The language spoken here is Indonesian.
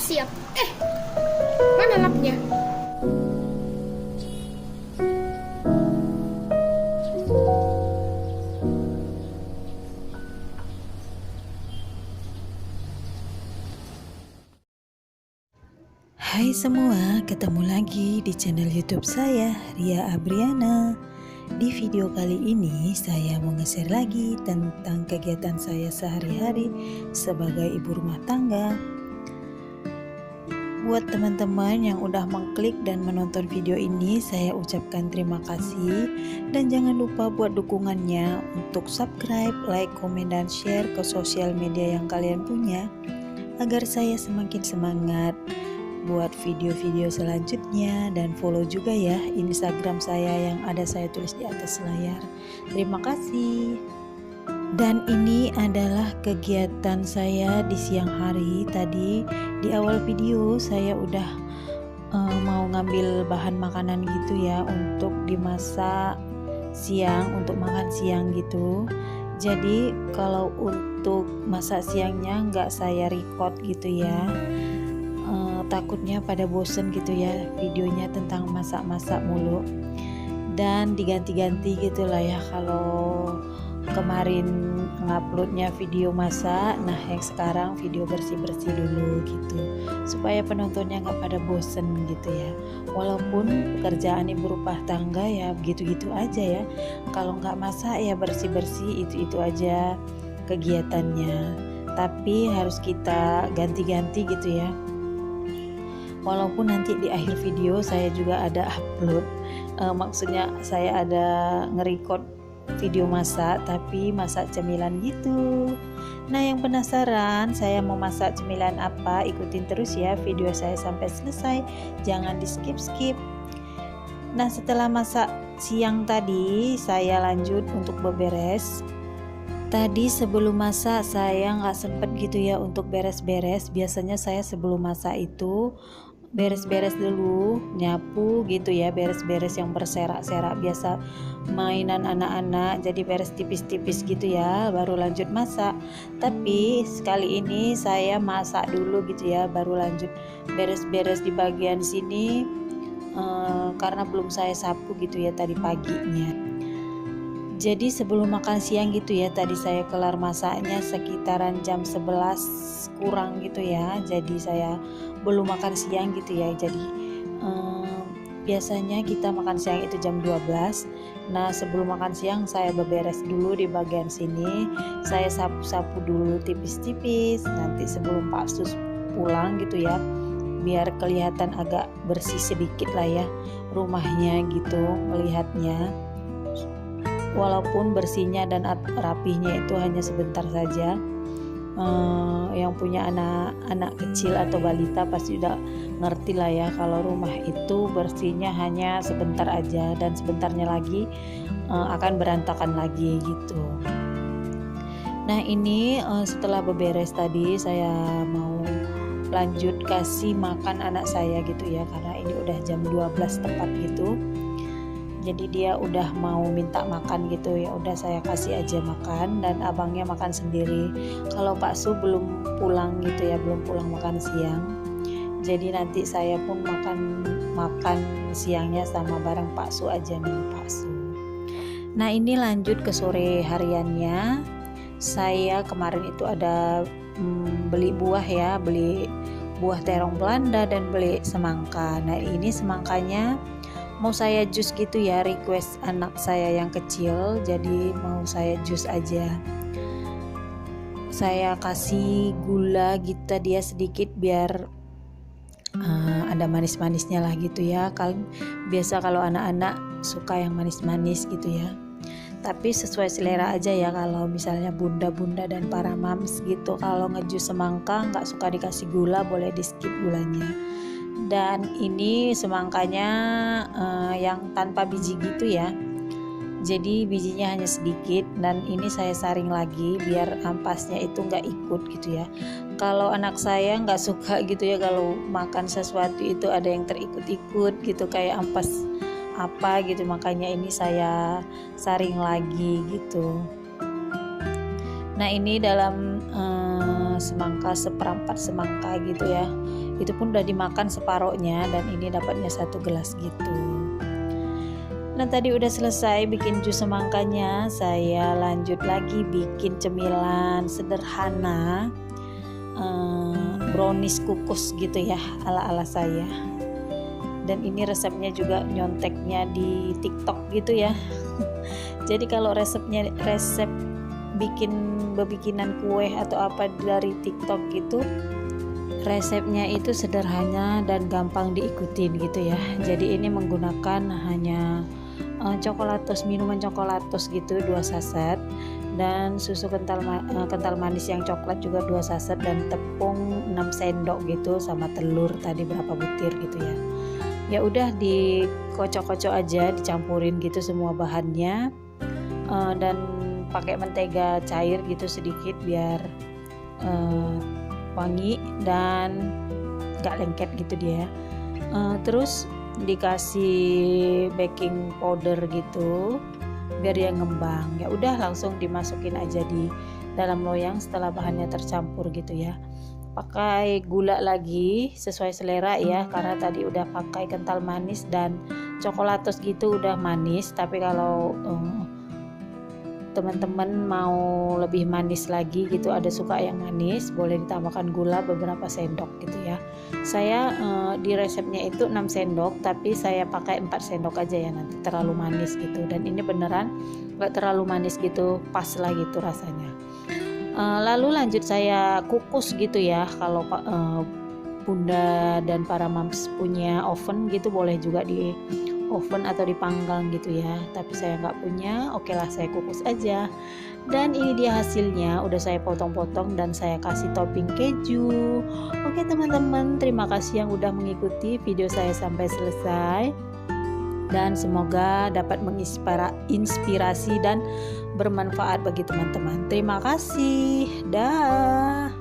siap. Mana lapnya? Hai semua, ketemu lagi di channel YouTube saya, Ria Abriana. Di video kali ini saya mau nge-share lagi tentang kegiatan saya sehari-hari sebagai ibu rumah tangga. Buat teman-teman yang udah mengklik dan menonton video ini, saya ucapkan terima kasih. Dan jangan lupa buat dukungannya untuk subscribe, like, komen, dan share ke sosial media yang kalian punya, agar saya semakin semangat buat video-video selanjutnya. Dan follow juga ya Instagram saya yang ada saya tulis di atas layar. Terima kasih. Dan ini adalah kegiatan saya di siang hari. Tadi di awal video saya udah mau ngambil bahan makanan gitu ya untuk dimasak siang, untuk makan siang gitu. Jadi kalau untuk masak siangnya nggak saya record gitu ya, takutnya pada bosen gitu ya videonya tentang masak-masak mulu, dan diganti-ganti gitulah ya. Kalau kemarin nguploadnya video masak, nah yang sekarang video bersih-bersih dulu gitu, supaya penontonnya nggak pada bosen gitu ya. Walaupun pekerjaan ibu rumah tangga ya begitu-gitu aja ya, kalau nggak masak ya bersih-bersih, itu aja kegiatannya, tapi harus kita ganti-ganti gitu ya. Walaupun nanti di akhir video saya juga ada upload, maksudnya saya ada nge-record video masak, tapi masak cemilan gitu. Nah yang penasaran saya mau masak cemilan apa, ikutin terus ya video saya sampai selesai, jangan di skip. Nah setelah masak siang tadi saya lanjut untuk beberes. Tadi sebelum masak saya nggak sempet gitu ya untuk beres-beres. Biasanya saya sebelum masak itu beres-beres dulu, nyapu gitu ya, beres-beres yang berserak-serak biasa mainan anak-anak, jadi beres tipis-tipis gitu ya, baru lanjut masak. Tapi sekali ini saya masak dulu gitu ya, baru lanjut beres-beres di bagian sini, karena belum saya sapu gitu ya tadi paginya. Jadi sebelum makan siang gitu ya, tadi saya kelar masaknya sekitaran jam 11 kurang gitu ya. Jadi saya belum makan siang gitu ya. Jadi biasanya kita makan siang itu jam 12. Nah sebelum makan siang saya beberes dulu di bagian sini. Saya sapu-sapu dulu tipis-tipis. Nanti sebelum Pak Sus pulang gitu ya, biar kelihatan agak bersih sedikit lah ya rumahnya gitu melihatnya. Walaupun bersihnya dan rapihnya itu hanya sebentar saja, yang punya anak kecil atau balita pasti udah ngerti lah ya, kalau rumah itu bersihnya hanya sebentar aja dan sebentarnya lagi akan berantakan lagi gitu. Nah ini setelah beberes tadi saya mau lanjut kasih makan anak saya gitu ya, karena ini udah jam 12 tepat gitu. Jadi dia udah mau minta makan gitu ya, udah saya kasih aja makan, dan abangnya makan sendiri. Kalau Pak Su belum pulang gitu ya, belum pulang makan siang. Jadi nanti saya pun makan siangnya sama bareng Pak Su aja nih, Pak Su. Nah ini lanjut ke sore hariannya. Saya kemarin itu ada beli buah ya, beli buah terong Belanda dan beli semangka. Nah ini semangkanya mau saya jus gitu ya, request anak saya yang kecil, jadi mau saya jus aja. Saya kasih gula gitu dia sedikit biar ada manis-manisnya lah gitu ya. Biasa kalau anak-anak suka yang manis-manis gitu ya, tapi sesuai selera aja ya. Kalau misalnya bunda-bunda dan para mams gitu, kalau ngejus semangka nggak suka dikasih gula, boleh di skip gulanya. Dan ini semangkanya yang tanpa biji gitu ya, jadi bijinya hanya sedikit, dan ini saya saring lagi biar ampasnya itu nggak ikut gitu ya. Kalau anak saya nggak suka gitu ya, kalau makan sesuatu itu ada yang terikut-ikut gitu kayak ampas apa gitu, makanya ini saya saring lagi gitu. Nah ini dalam semangka, seperempat semangka gitu ya, itu pun udah dimakan separohnya, dan ini dapatnya 1 gelas gitu. Nah tadi udah selesai bikin jus semangkanya, saya lanjut lagi bikin cemilan sederhana, brownies kukus gitu ya, ala-ala saya. Dan ini resepnya juga nyonteknya di TikTok gitu ya. Jadi kalau resep bikinan kue atau apa dari TikTok gitu, resepnya itu sederhana dan gampang diikutin gitu ya. Jadi ini menggunakan hanya minuman coklatos gitu 2 saset, dan susu kental manis yang coklat juga 2 saset, dan tepung 6 sendok gitu, sama telur tadi berapa butir gitu ya. Ya udah dikocok-kocok aja, dicampurin gitu semua bahannya, dan pakai mentega cair gitu sedikit biar wangi dan gak lengket gitu dia. Terus dikasih baking powder gitu biar dia ngembang. Ya udah langsung dimasukin aja di dalam loyang setelah bahannya tercampur gitu ya. Pakai gula lagi sesuai selera ya, karena tadi udah pakai kental manis dan coklatos gitu udah manis. Tapi kalau teman-teman mau lebih manis lagi gitu, ada suka yang manis, boleh ditambahkan gula beberapa sendok gitu ya. Saya di resepnya itu 6 sendok, tapi saya pakai 4 sendok aja ya, nanti terlalu manis gitu. Dan ini beneran gak terlalu manis gitu, pas lah gitu rasanya. Lalu lanjut saya kukus gitu ya. Kalau bunda dan para mams punya oven gitu, boleh juga di oven atau dipanggang gitu ya, tapi saya nggak punya. Oke lah, saya kukus aja. Dan ini dia hasilnya, udah saya potong-potong dan saya kasih topping keju. Oke teman-teman, terima kasih yang udah mengikuti video saya sampai selesai, dan semoga dapat menginspirasi dan bermanfaat bagi teman-teman. Terima kasih, dah.